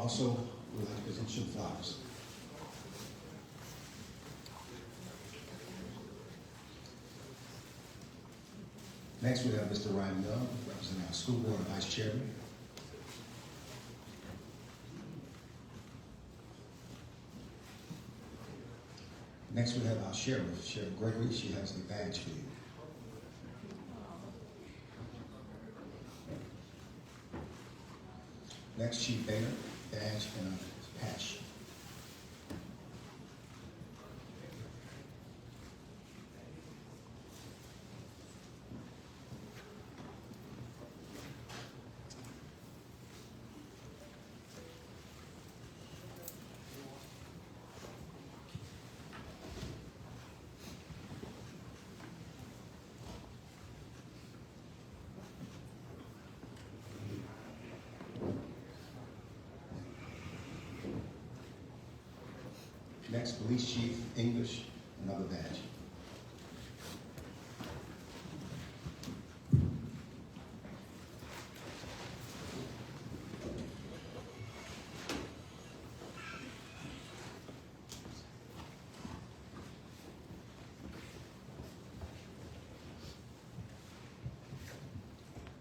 Also, we'd like to present some flowers. Next, we have Mr. Ryan Young, representing our school board vice chairman. Next, we have our sheriff, Sheriff Gregory. She has the badge for you. Next, Chief Bader, badge and a patch. Next, Police Chief English, another badge.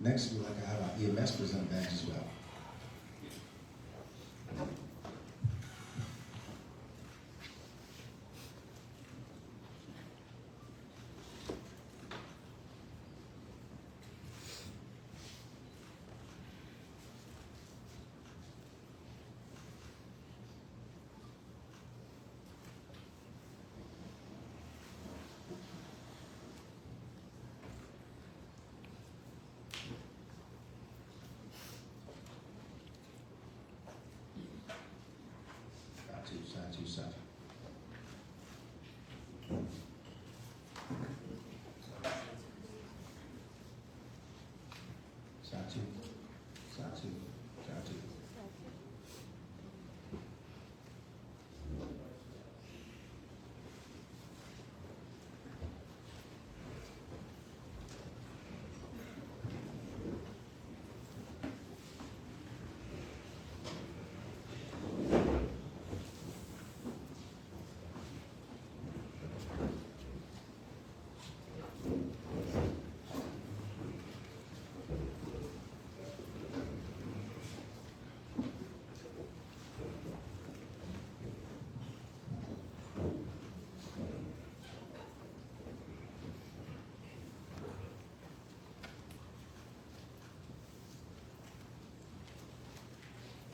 Next, we'd like to have our EMS present a badge as well. Side to side. Side two, side two, side two.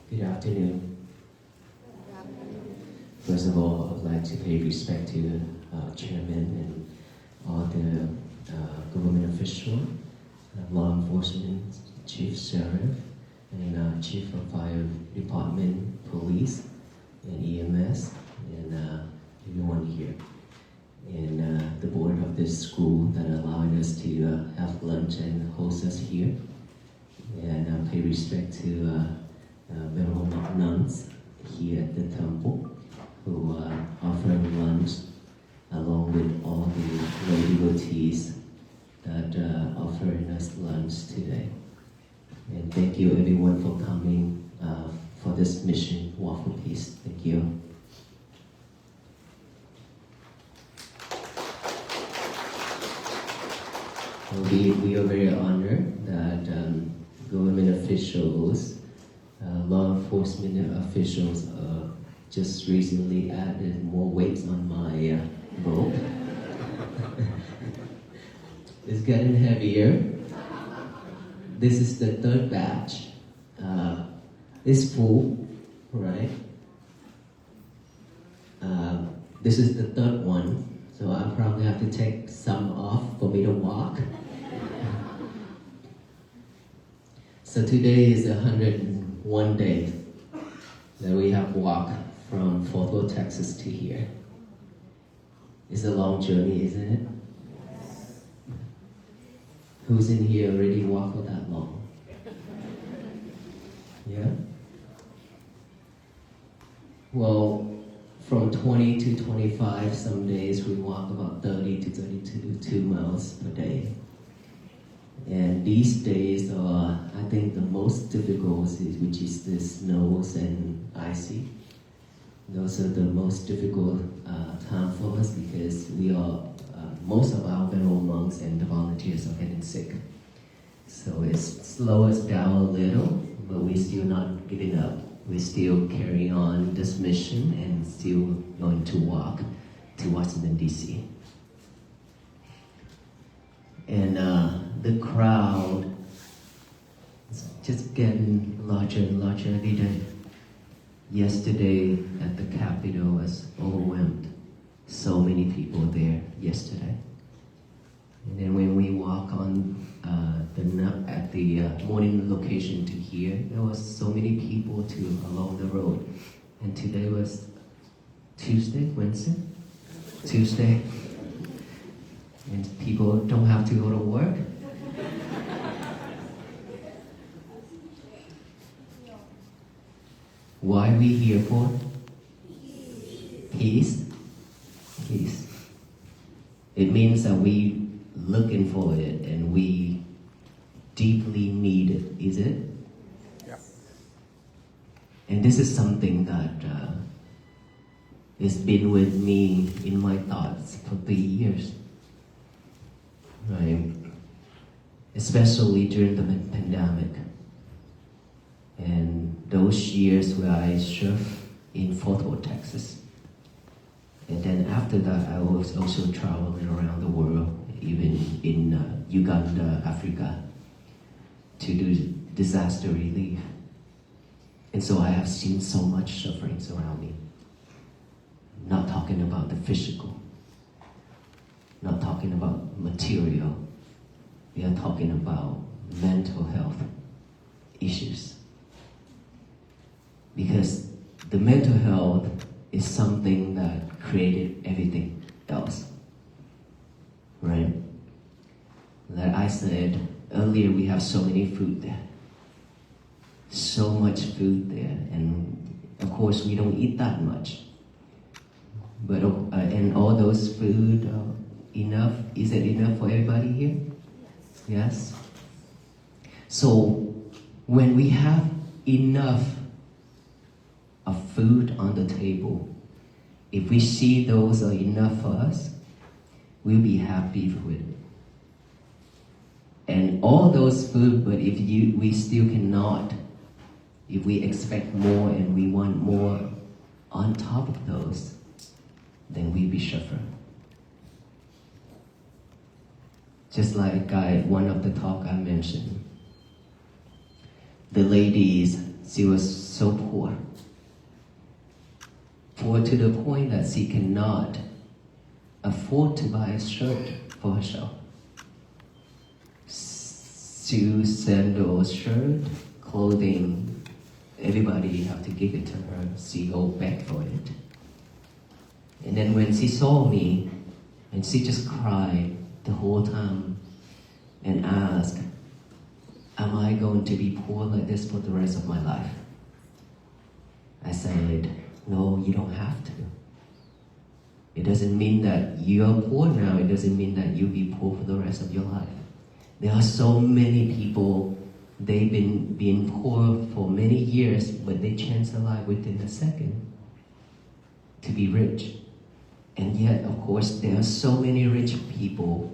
Good afternoon. First of all, I'd like to pay respect to the chairman and all the government officials, law enforcement, chief sheriff, and chief of fire department, police, and EMS, and everyone here. And the board of this school that allowed us to have lunch and host us here. And pay respect to venerable nuns here at the temple who are offering lunch along with all the lay devotees that are offering us lunch today. And thank you everyone for coming for this mission, Walk for Peace. Thank you. We are very honored that government officials, law enforcement officials just recently added more weights on my rope. It's getting heavier. This is the third batch. It's full, right? This is the third one, so I probably have to take some off for me to walk. So today is 101 days that we have walked from Fort Worth, Texas to here. It's a long journey, isn't it? Who's in here already walked for that long? Yeah? Well, from 20 to 25, some days we walk about 30 to 32 miles per day. And these days are, I think, the most difficult, which is the snows and icy. Those are the most difficult time for us because we are, most of our fellow monks and the volunteers are getting sick. So it's slowed us down a little, but we're still not giving up. We're still carrying on this mission and still going to walk to Washington, D.C. And the crowd is just getting larger and larger every day. Yesterday at the Capitol was overwhelmed. So many people there yesterday. And then when we walk on at the morning location to here, there was so many people too along the road. And today was Tuesday. And people don't have to go to work. Why are we here for? Peace. Peace. It means that we looking for it and we deeply need it, is it? Yeah. And this is something that has been with me in my thoughts for 3 years. Right? Especially during the pandemic. And those years where I served in Fort Worth, Texas. And then after that, I was also traveling around the world, even in Uganda, Africa, to do disaster relief. And so I have seen so much suffering around me. Not talking about the physical, not talking about material. We are talking about mental health issues. Because the mental health is something that created everything else. Right? Like I said earlier, we have so many food there. So much food there. And of course, we don't eat that much. But and all those food enough? Is it enough for everybody here? Yes? So when we have enough of food on the table, if we see those are enough for us, we'll be happy with it. And all those food, but if we still cannot, if we expect more and we want more on top of those, then we'll be suffering. Just like one of the talk I mentioned, the ladies, she was so poor. Poor to the point that she cannot afford to buy a shirt for herself. Shoes, sandals, shirt, clothing, everybody have to give it to her. She go back for it. And then when she saw me, and she just cried the whole time and asked, am I going to be poor like this for the rest of my life? I said, no, you don't have to. It doesn't mean that you are poor now. It doesn't mean that you'll be poor for the rest of your life. There are so many people, they've been being poor for many years, but they change their life within a second to be rich. And yet, of course, there are so many rich people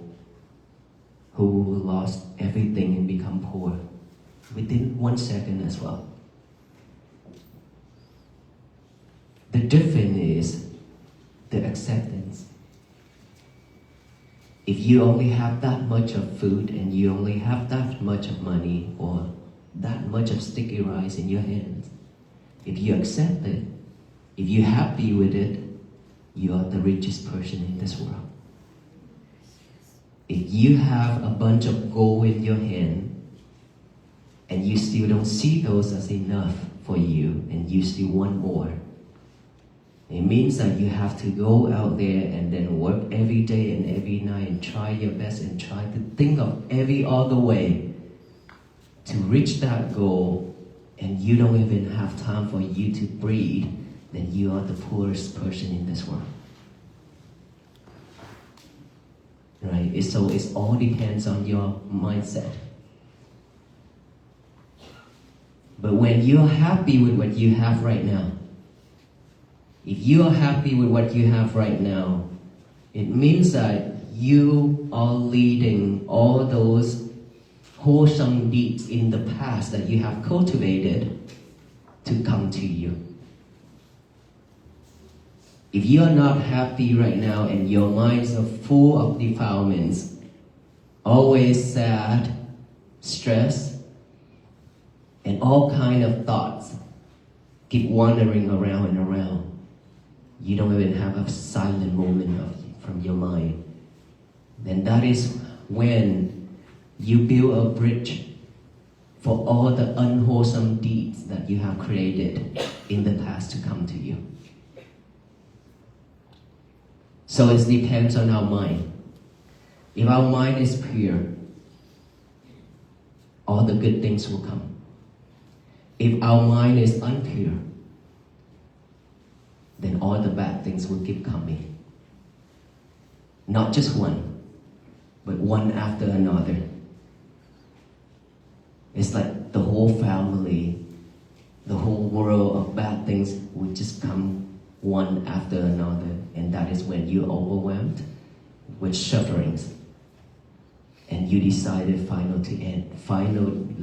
who lost everything and become poor within 1 second as well. The difference is the acceptance. If you only have that much of food and you only have that much of money or that much of sticky rice in your hands, if you accept it, if you're happy with it, you are the richest person in this world. If you have a bunch of gold in your hand and you still don't see those as enough for you and you still want more, it means that you have to go out there and then work every day and every night and try your best and try to think of every other way to reach that goal, and you don't even have time for you to breathe, then you are the poorest person in this world. Right? So it all depends on your mindset. But when you're happy with what you have right now, if you are happy with what you have right now, it means that you are leading all those wholesome deeds in the past that you have cultivated to come to you. If you are not happy right now and your minds are full of defilements, always sad, stress, and all kind of thoughts keep wandering around and around, you don't even have a silent moment from your mind, then that is when you build a bridge for all the unwholesome deeds that you have created in the past to come to you. So it depends on our mind. If our mind is pure, all the good things will come. If our mind is impure, then all the bad things will keep coming. Not just one, but one after another. It's like the whole family, the whole world of bad things will just come one after another, and that is when you're overwhelmed with sufferings. And you decided finally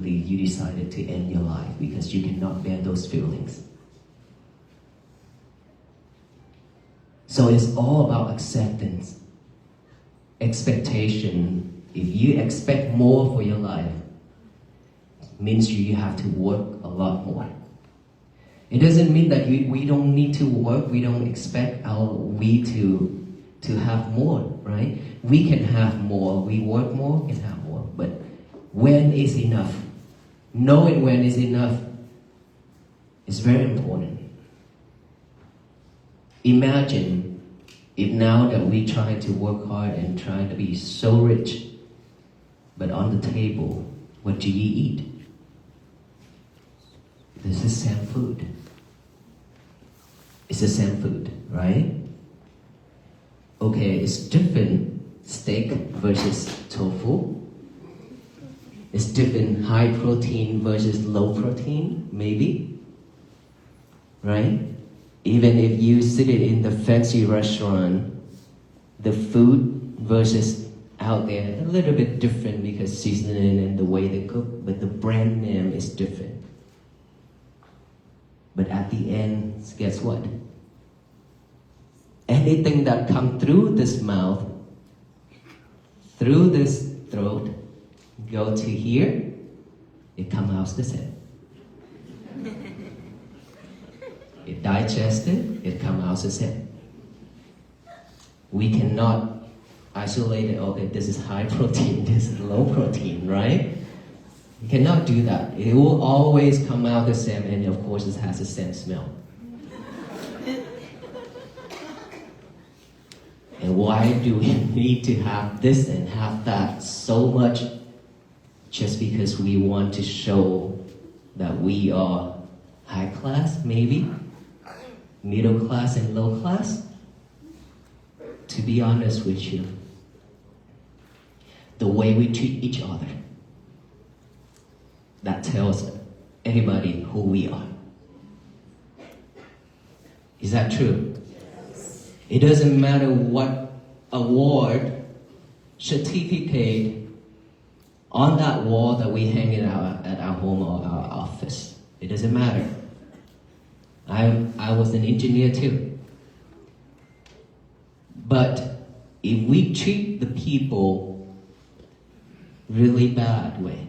you decided to end your life because you cannot bear those feelings. So it's all about acceptance, expectation. If you expect more for your life, it means you have to work a lot more. It doesn't mean that we don't need to work, we don't expect to have more, right? We can have more, we work more, can have more. But when is enough? Knowing when is enough is very important. Imagine if now that we try to work hard and try to be so rich, but on the table, what do you eat? It's the same food. It's the same food, right? Okay, it's different steak versus tofu. It's different high protein versus low protein, maybe. Right? Even if you sit it in the fancy restaurant, the food versus out there, a little bit different because seasoning and the way they cook, but the brand name is different. But at the end, guess what? Anything that comes through this mouth, through this throat, go to here, it comes out the same. It digested, it comes out the same. We cannot isolate it, okay, this is high protein, this is low protein, right? You cannot do that. It will always come out the same, and of course it has the same smell. And why do we need to have this and have that so much? Just because we want to show that we are high class, maybe? Middle class and low class? To be honest with you, the way we treat each other, that tells everybody who we are. Is that true? It doesn't matter what award, certificate on that wall that we hang at our home or our office. It doesn't matter. I was an engineer too. But if we treat the people really bad way,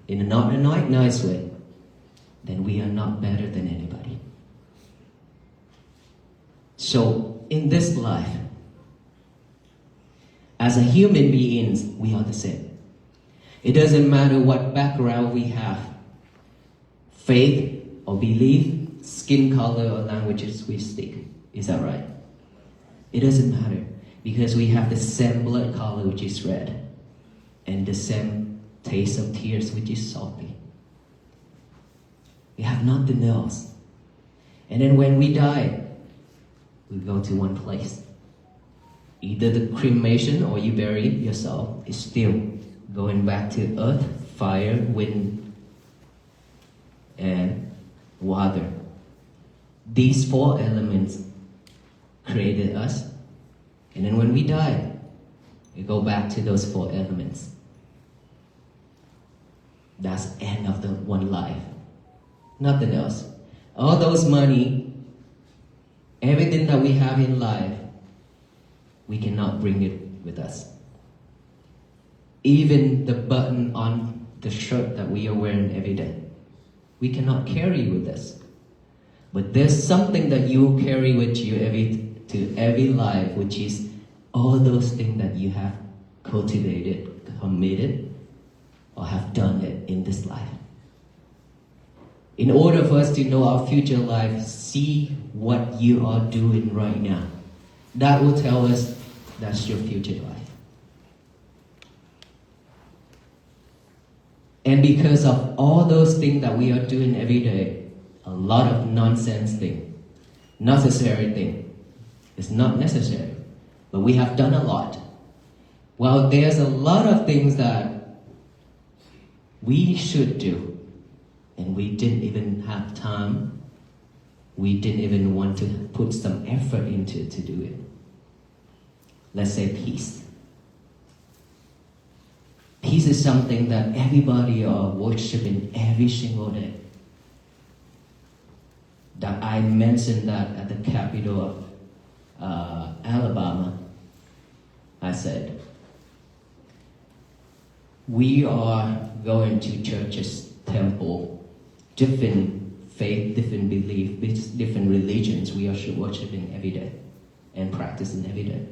in a not a nice way, then we are not better than anybody. So in this life, as a human beings, we are the same. It doesn't matter what background we have, faith or belief, skin color or languages we speak. Is that right? It doesn't matter because we have the same blood color, which is red, and the same taste of tears, which is salty. We have nothing else. And then when we die, we go to one place. Either the cremation or you bury yourself is still going back to earth, fire, wind, and water. These four elements created us. And then when we die, we go back to those four elements. That's end of the one life. Nothing else. All those money, everything that we have in life, we cannot bring it with us. Even the button on the shirt that we are wearing every day, we cannot carry with us. But there's something that you carry with you to every life, which is all those things that you have cultivated, committed, or have done it in this life. In order for us to know our future life, see what you are doing right now. That will tell us that's your future life. And because of all those things that we are doing every day, a lot of nonsense thing, necessary thing, it's not necessary, but we have done a lot. Well, there's a lot of things that we should do, and we didn't even have time. We didn't even want to put some effort into it to do it. Let's say peace. Peace is something that everybody are worshiping every single day. That I mentioned that at the capital of Alabama. I said, we are going to churches, temple, different faith, different belief, different religions we are worshiping every day and practicing every day.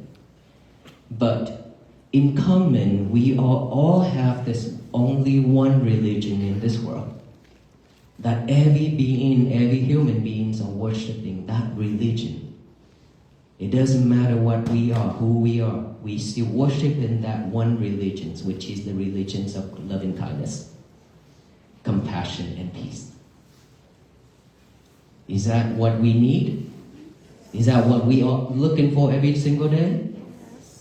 But in common, we all have this only one religion in this world. That every being, every human beings are worshiping that religion. It doesn't matter what we are, who we are. We still worship in that one religion, which is the religions of loving kindness, compassion, and peace. Is that what we need? Is that what we are looking for every single day?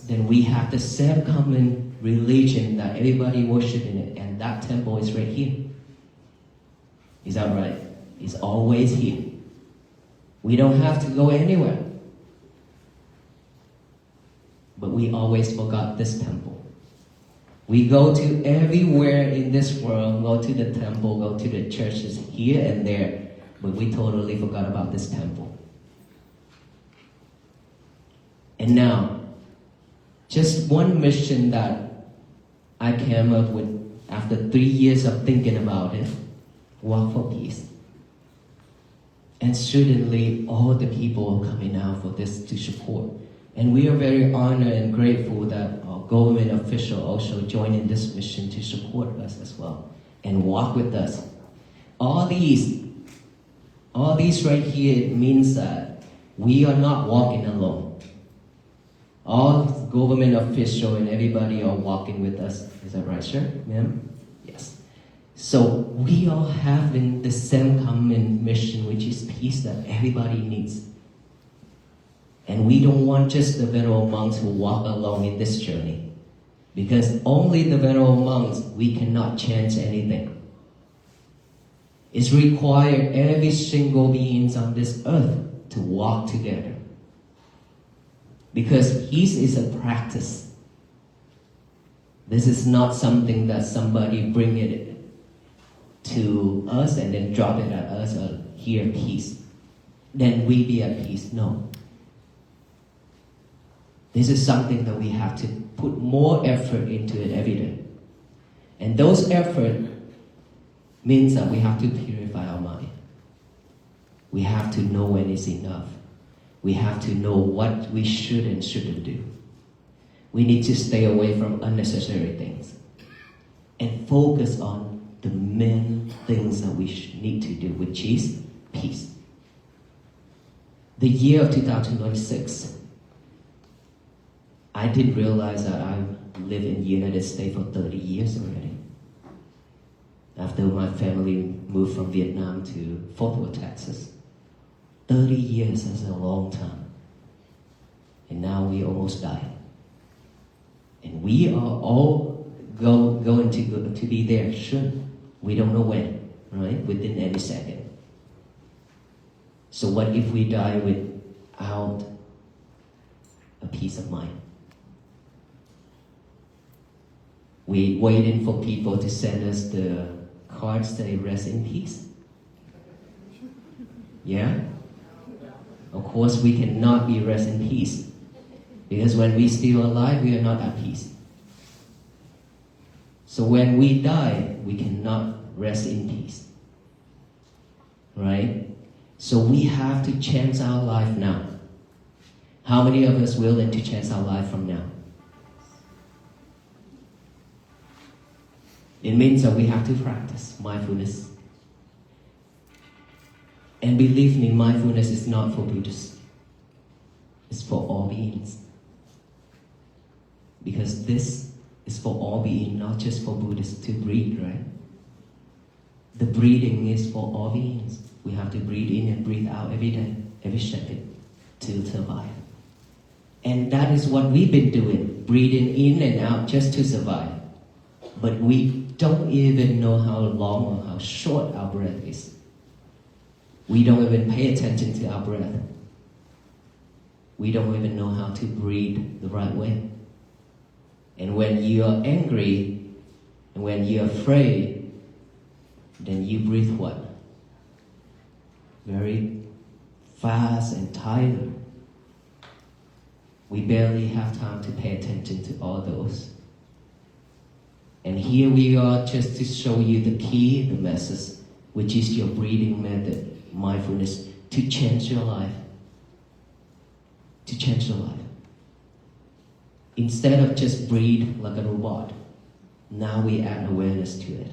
Then we have the same common religion that everybody worshiping it, and that temple is right here. Is that right? It's always here. We don't have to go anywhere. But we always forgot this temple. We go to everywhere in this world, go to the temple, go to the churches here and there, but we totally forgot about this temple. And now, just one mission that I came up with after 3 years of thinking about it, walk for peace. And suddenly, all the people are coming out for this to support. And we are very honored and grateful that our government official also joined in this mission to support us as well and walk with us. All these right here, it means that we are not walking alone. All government official and everybody are walking with us. Is that right, sir? Ma'am? Yes. So we all having the same common mission, which is peace that everybody needs. And we don't want just the venerable monks who walk along in this journey. Because only the venerable monks, we cannot change anything. It's required every single being on this earth to walk together. Because peace is a practice. This is not something that somebody bring it to us and then drop it at us or hear peace. Then we be at peace. No. This is something that we have to put more effort into it every day. And those effort means that we have to purify our mind. We have to know when it's enough. We have to know what we should and shouldn't do. We need to stay away from unnecessary things and focus on the main things that we need to do, which is peace. The year of 2026, I didn't realize that I've lived in the United States for 30 years already. After my family moved from Vietnam to Fort Worth, Texas. 30 years is a long time. And now we almost die. And we are all going to be there soon. We don't know when. right? Within any second. So what if we die without a peace of mind? We waiting for people to send us the cards say rest in peace. Yeah? Of course we cannot be rest in peace. Because when we still alive, we are not at peace. So when we die, we cannot rest in peace. Right? So we have to change our life now. How many of us willing to change our life from now? It means that we have to practice mindfulness. And believe me, mindfulness is not for Buddhists. It's for all beings. Because this is for all beings, not just for Buddhists to breathe, right? The breathing is for all beings. We have to breathe in and breathe out every day, every second, to survive. And that is what we've been doing, breathing in and out just to survive. But we don't even know how long or how short our breath is. We don't even pay attention to our breath. We don't even know how to breathe the right way. And when you are angry, and when you're afraid, then you breathe what? Very fast and tired. We barely have time to pay attention to all those. And here we are just to show you the key, the message, which is your breathing method, mindfulness, to change your life. To change your life. Instead of just breathe like a robot, now we add awareness to it.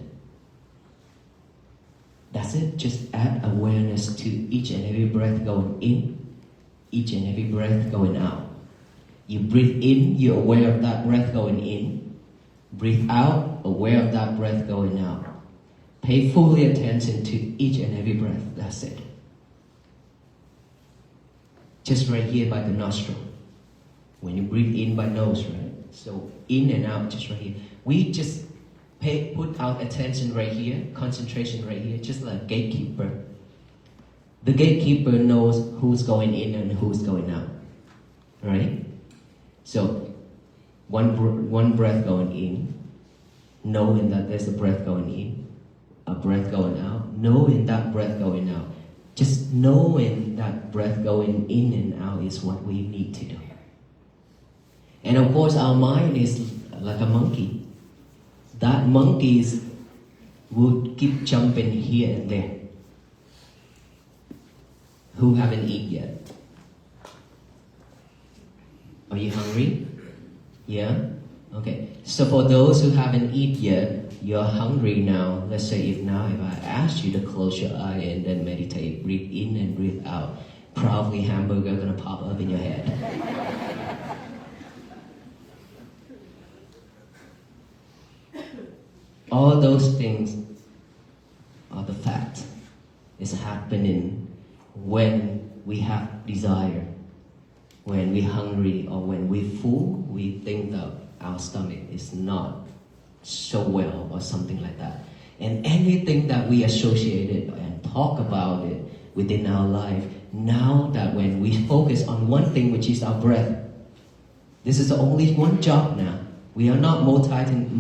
That's it, just add awareness to each and every breath going in, each and every breath going out. You breathe in, you're aware of that breath going in. Breathe out, aware of that breath going out. Pay fully attention to each and every breath, that's it. Just right here by the nostril. When you breathe in by nose, right? So in and out, just right here. We just put our attention right here, concentration right here, just like a gatekeeper. The gatekeeper knows who's going in and who's going out, right? So one breath going in, knowing that there's a breath going in, a breath going out, knowing that breath going out. Just knowing that breath going in and out is what we need to do. And of course, our mind is like a monkey. That monkey would keep jumping here and there. Who haven't eaten yet? Are you hungry? Yeah? Okay. So for those who haven't eaten yet, you're hungry now. Let's say if I ask you to close your eye and then meditate, breathe in and breathe out, probably hamburger gonna pop up in your head. All those things are the fact. It's happening when we have desire, when we're hungry or when we're full, we think that our stomach is not so well or something like that. And anything that we associated and talk about it within our life, now that when we focus on one thing, which is our breath, this is only one job now. We are not multitasking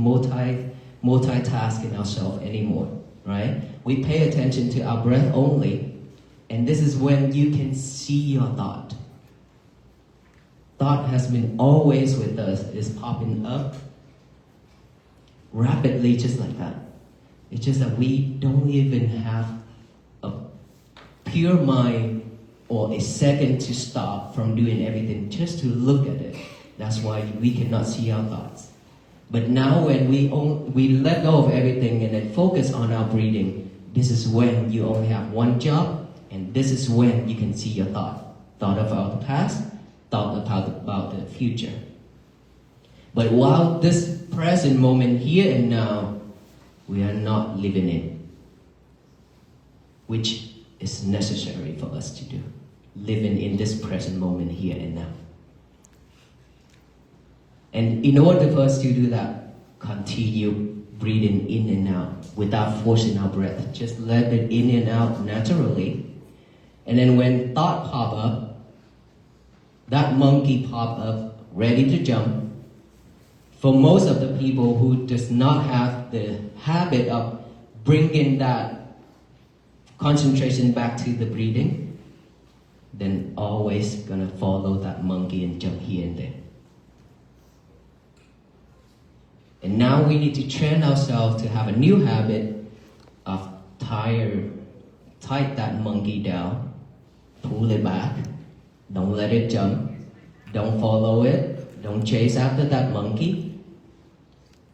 ourselves anymore, right? We pay attention to our breath only, and this is when you can see your thought. Thought has been always with us, is popping up rapidly just like that. It's just that we don't even have a pure mind or a second to stop from doing everything just to look at it. That's why we cannot see our thoughts. But now when we let go of everything and then focus on our breathing, this is when you only have one job, and this is when you can see your thought. Thought about the past, thought about the future. But while this present moment here and now, we are not living in, which is necessary for us to do. Living in this present moment here and now. And in order for us to do that, continue breathing in and out without forcing our breath. Just let it in and out naturally. And then when thought pop up, that monkey pop up, ready to jump. For most of the people who does not have the habit of bringing that concentration back to the breathing, then always gonna follow that monkey and jump here and there. And now we need to train ourselves to have a new habit of tie that monkey down, pull it back, don't let it jump, don't follow it, don't chase after that monkey.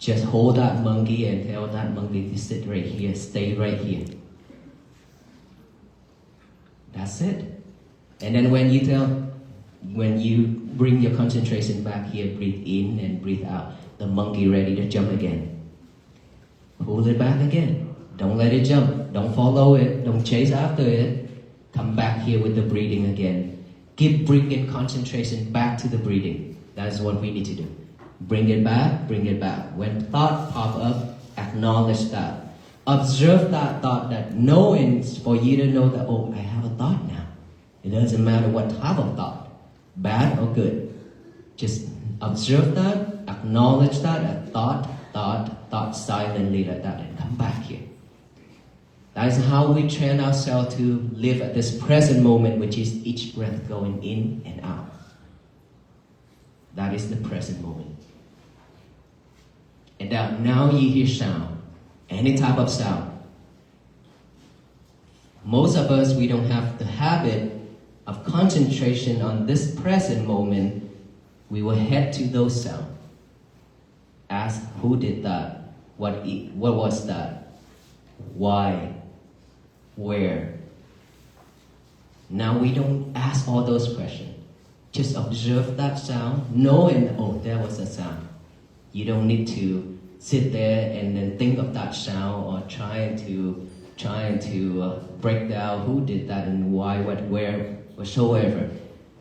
Just hold that monkey and tell that monkey to sit right here, stay right here. That's it. And then when you bring your concentration back here, breathe in and breathe out, the monkey ready to jump again. Pull it back again. Don't let it jump. Don't follow it. Don't chase after it. Come back here with the breathing again. Keep bringing concentration back to the breathing. That is what we need to do. Bring it back, bring it back. When thought pop up, acknowledge that. Observe that thought, that knowing for you to know that, oh, I have a thought now. It doesn't matter what type of thought, bad or good. Just observe that, acknowledge that, a thought silently like that, and come back here. That is how we train ourselves to live at this present moment, which is each breath going in and out. That is the present moment. And now you hear sound, any type of sound. Most of us, we don't have the habit of concentration on this present moment. We will head to those sounds. Ask who did that, what was that, why, where. Now we don't ask all those questions. Just observe that sound, knowing, oh, there was a sound. You don't need to sit there and then think of that sound or trying to break down who did that and why, what, where, whatsoever.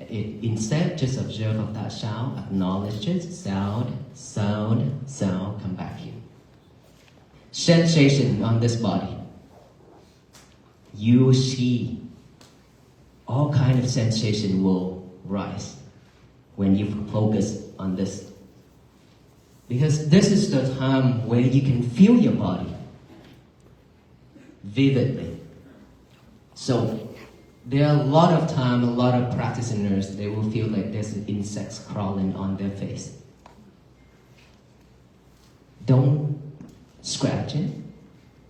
Instead, just observe of that sound, acknowledge it, sound, come back here. Sensation on this body. You see all kind of sensation will rise when you focus on this. Because this is the time where you can feel your body vividly. So there are a lot of time, a lot of practitioners, they will feel like there's insects crawling on their face. Don't scratch it.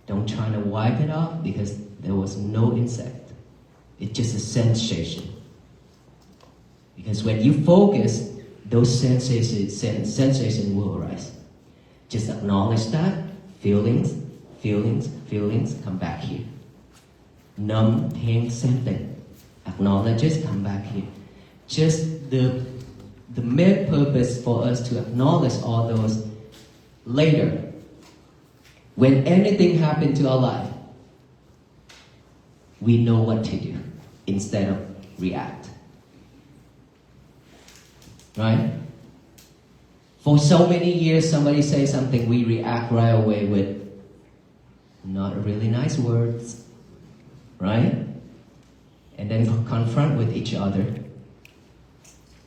Don't try to wipe it off because there was no insect. It's just a sensation. Because when you focus, those sensations will arise. Just acknowledge that. Feelings, come back here. Numb, pain, same thing. Acknowledge it, come back here. Just the main purpose for us to acknowledge all those later. When anything happens to our life, we know what to do instead of react. Right? For so many years, somebody says something, we react right away with not really nice words, right? And then confront with each other.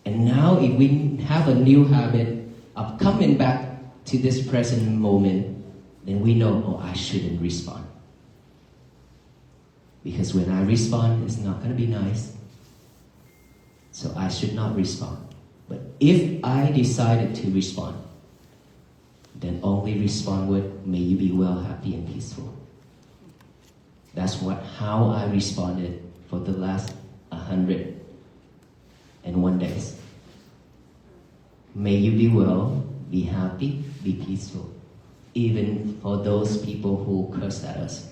And now if we have a new habit of coming back to this present moment, then we know, oh, I shouldn't respond. Because when I respond, it's not going to be nice. So I should not respond. But if I decided to respond, then only respond with, may you be well, happy, and peaceful. That's how I responded for the last 101 days. May you be well, be happy, be peaceful. Even for those people who curse at us.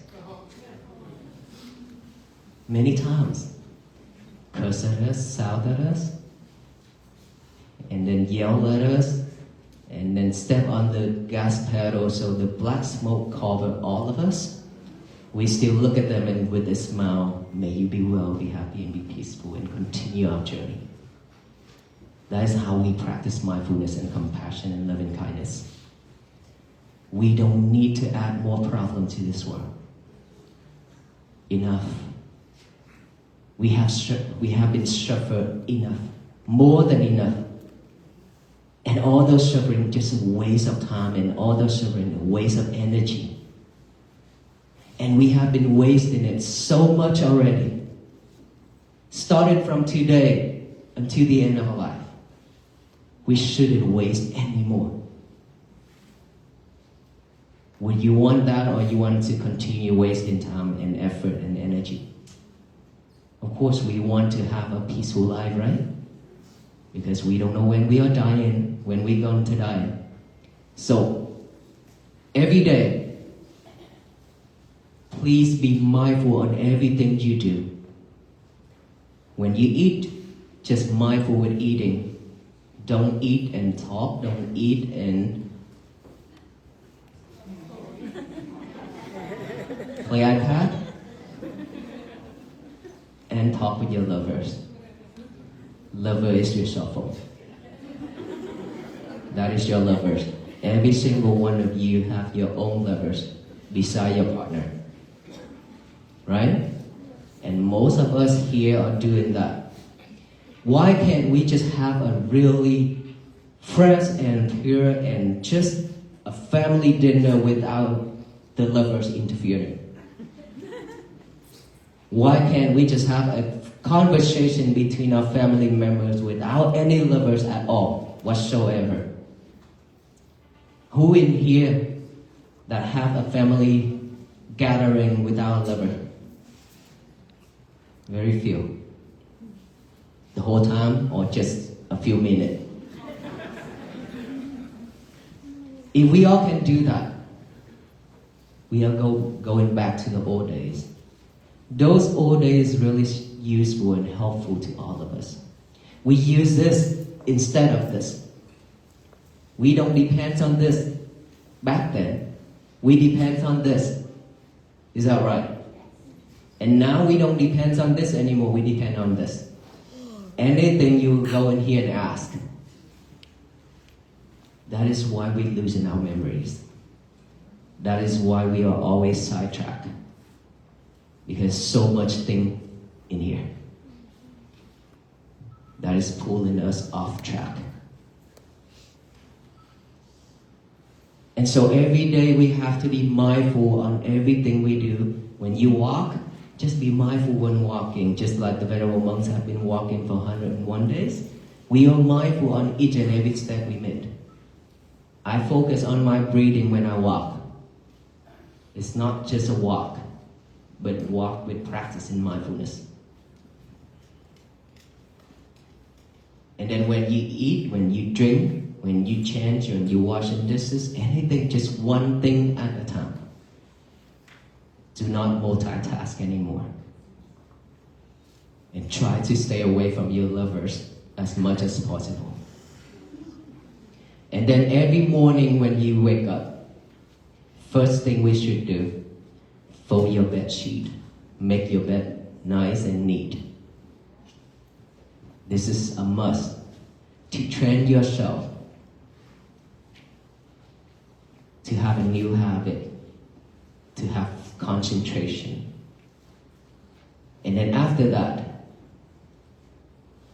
Many times. Curse at us, shout at us, and then yell at us, and then step on the gas pedal so the black smoke cover all of us. We still look at them and with a smile, may you be well, be happy, and be peaceful, and continue our journey. That is how we practice mindfulness and compassion and loving kindness. We don't need to add more problem to this world. Enough. We have been suffered enough, more than enough. And all those suffering just a waste of time, and all those suffering a waste of energy. And we have been wasting it so much already. Started from today until the end of our life. We shouldn't waste any more. Would you want that, or you want to continue wasting time and effort and energy? Of course, we want to have a peaceful life, right? Because we don't know when we are dying, when we're going to die. So, every day, please be mindful on everything you do. When you eat, just mindful with eating. Don't eat and talk. Don't eat and play iPad. And talk with your lovers. Lover is your cell phone. That is your lovers. Every single one of you have your own lovers beside your partner. Right? And most of us here are doing that. Why can't we just have a really fresh and pure and just a family dinner without the lovers interfering? Why can't we just have a conversation between our family members without any lovers at all whatsoever? Who in here that have a family gathering without a lover? Very few. The whole time, or just a few minutes? If we all can do that, we are going back to the old days. Those old days really useful and helpful to all of us. We use this instead of this. We don't depend on this back then. We depend on this. Is that right? And now we don't depend on this anymore. We depend on this. Anything you go in here and ask. That is why we losing our memories. That is why we are always sidetracked. Because so much thing in here that is pulling us off track. And so every day we have to be mindful on everything we do. When you walk, just be mindful when walking. Just like the venerable monks have been walking for 101 days. We are mindful on each and every step we make. I focus on my breathing when I walk. It's not just a walk, but walk with practice in mindfulness. And then when you eat, when you drink, when you change, when you wash and dishes, anything, just one thing at a time. Do not multitask anymore. And try to stay away from your lovers as much as possible. And then every morning when you wake up, first thing we should do, fold your bed sheet. Make your bed nice and neat. This is a must to train yourself to have a new habit, to have concentration. And then after that,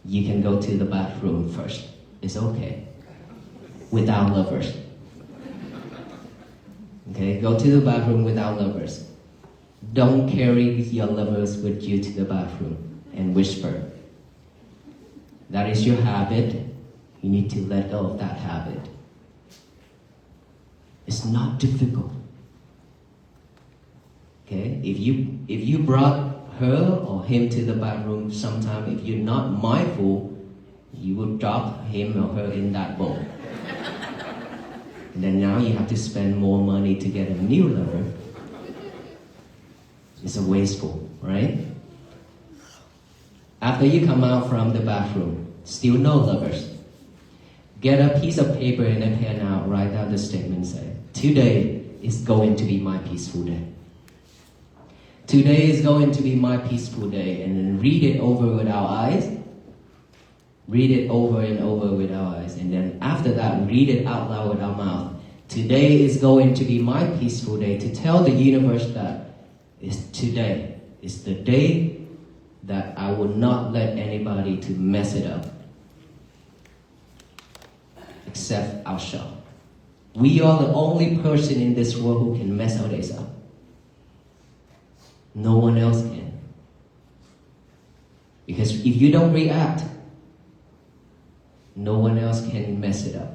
you can go to the bathroom first. It's okay. Without lovers. Okay, go to the bathroom without lovers. Don't carry your lovers with you to the bathroom and whisper. That is your habit. You need to let go of that habit. It's not difficult. Okay? If you brought her or him to the bathroom sometime, if you're not mindful, you will drop him or her in that bowl. And then now you have to spend more money to get a new lover. It's a wasteful, right? After you come out from the bathroom, still no lovers. Get a piece of paper and a pen out, write out the statement, say, today is going to be my peaceful day. Today is going to be my peaceful day, and then read it over with our eyes. Read it over and over with our eyes, and then after that, read it out loud with our mouth. Today is going to be my peaceful day, to tell the universe that today is the day that I will not let anybody to mess it up, except ourselves. We are the only person in this world who can mess our days up. No one else can. Because if you don't react, no one else can mess it up.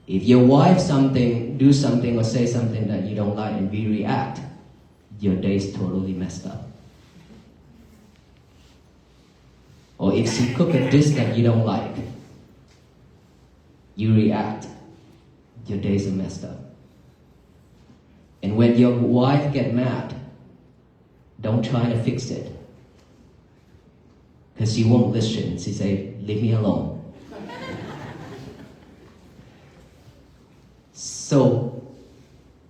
If your wife do something or say something that you don't like and we react, your day's totally messed up. Or if she cook a dish that you don't like, you react, your days are messed up. And when your wife get mad, don't try to fix it. Because she won't listen. She say, leave me alone. So,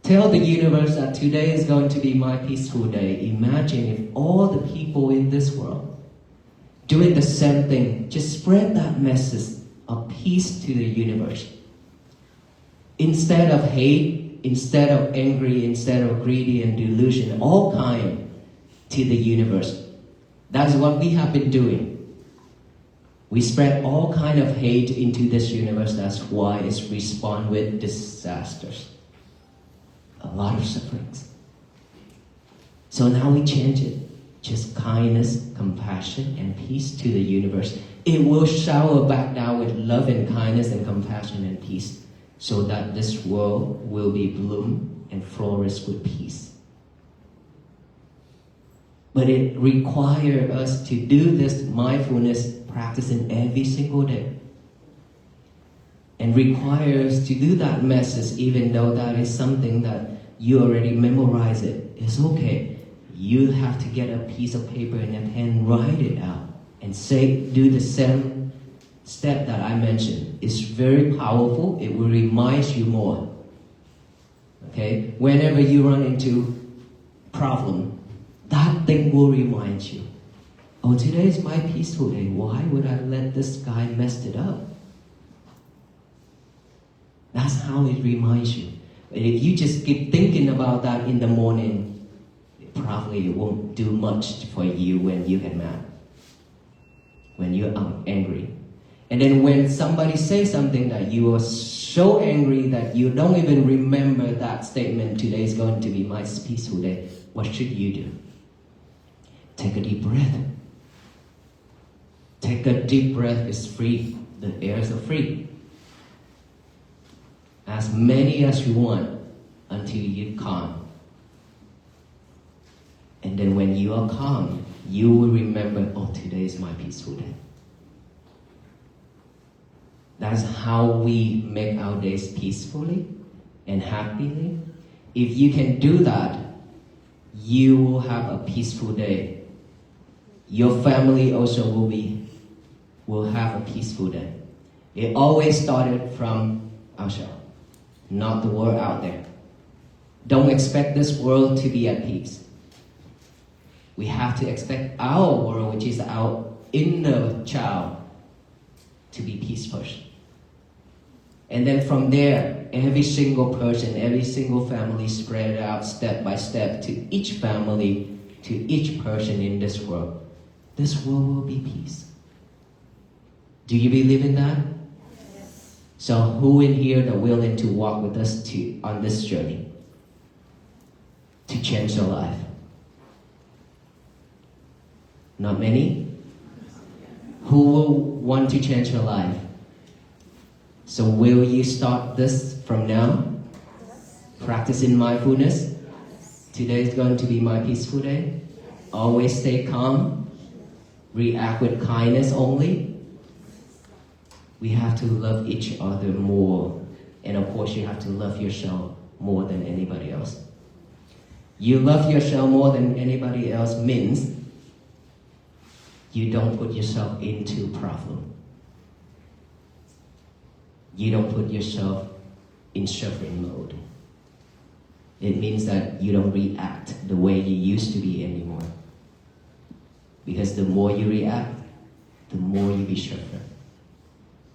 tell the universe that today is going to be my peaceful day. Imagine if all the people in this world doing the same thing, just spread that message of peace to the universe. Instead of hate, instead of angry, instead of greedy and delusion, all kind to the universe. That's what we have been doing. We spread all kind of hate into this universe. That's why it's respond with disasters. A lot of sufferings. So now we change it. Just kindness, compassion, and peace to the universe. It will shower back down with love and kindness and compassion and peace, so that this world will be bloom and flourish with peace. But it requires us to do this mindfulness practicing every single day. And requires us to do that message even though that is something that you already memorize it. It's okay. You have to get a piece of paper and a pen, write it out, and do the same step that I mentioned. It's very powerful. It will remind you more. Okay? Whenever you run into problem, that thing will remind you. Oh, today is my peaceful day. Why would I let this guy mess it up? That's how it reminds you. But if you just keep thinking about that in the morning, probably it won't do much for you when you get mad, when you're angry. And then when somebody says something that you are so angry that you don't even remember that statement, today is going to be my peaceful day, what should you do? Take a deep breath. Take a deep breath. It's free. The airs are free. As many as you want until you calm. And then when you are calm, you will remember, oh, today is my peaceful day. That's how we make our days peacefully and happily. If you can do that, you will have a peaceful day. Your family also will have a peaceful day. It always started from ourselves, not the world out there. Don't expect this world to be at peace. We have to expect our world, which is our inner child, to be peaceful. And then from there, every single person, every single family spread out step by step to each family, to each person in this world. This world will be peace. Do you believe in that? Yes. So who in here are willing to walk with us on this journey? To change your life? Not many? Who will want to change your life? So will you start this from now? Practicing mindfulness? Today is going to be my peaceful day. Always stay calm. React with kindness only. We have to love each other more. And of course you have to love yourself more than anybody else. You love yourself more than anybody else means you don't put yourself into problem. You don't put yourself in suffering mode. It means that you don't react the way you used to be anymore. Because the more you react, the more you be suffering.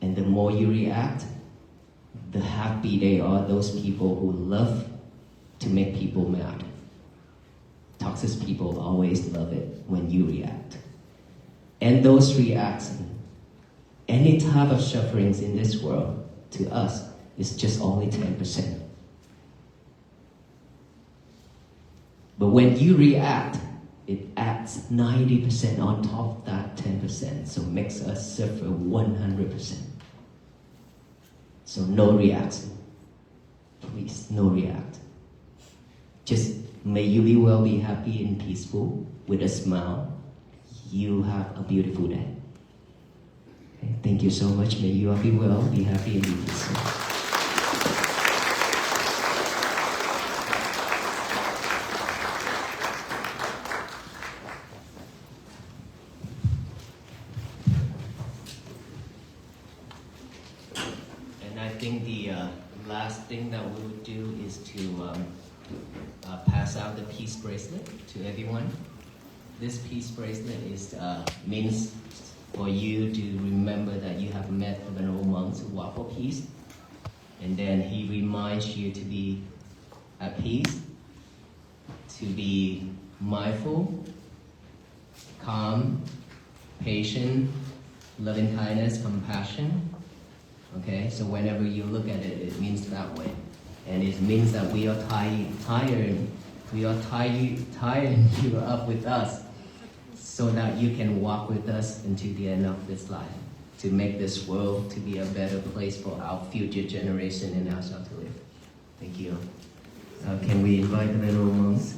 And the more you react, the happy they are those people who love to make people mad. Toxic people always love it when you react. And those reactions, any type of sufferings in this world, to us, is just only 10%. But when you react, it adds 90% on top of that 10%, so makes us suffer 100%. So no reaction. Please, no react. Just may you be well, be happy and peaceful with a smile. You have a beautiful day. Okay, thank you so much. May you all be well, be happy and be peaceful. And I think the last thing that we would do is to pass out the peace bracelet to everyone. This peace bracelet is means for you to remember that you have met the Venerable monks who walk for peace, and then he reminds you to be at peace, to be mindful, calm, patient, loving kindness, compassion. Okay, so whenever you look at it, it means that way. And it means that we are tired you up with us so that you can walk with us into the end of this life, to make this world to be a better place for our future generation and ourselves to live. Thank you. Can we invite the Venerable monks?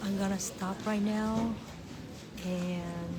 I'm gonna stop right now and